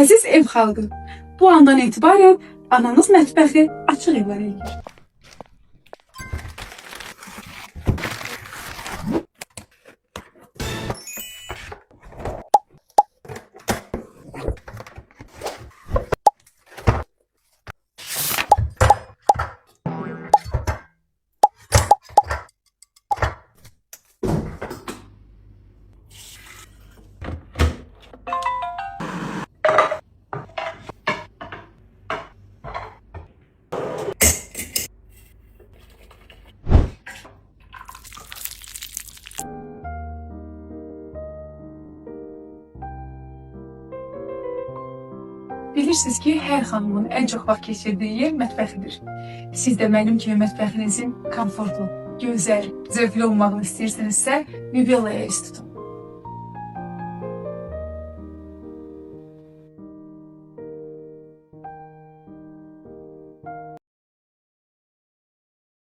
Əziz ev xalqı, bu andan etibarən ananız mətbəxi açıq elan edir. Bilirsiniz ki, hər xanımın ən çox vaxt keçirdiyi yer mətbəxidir. Siz də mənim kimi mətbəxinizin komfortlu, gözəl, zövqlü olmağını istəyirsinizsə, Nubella'ya üz tutun.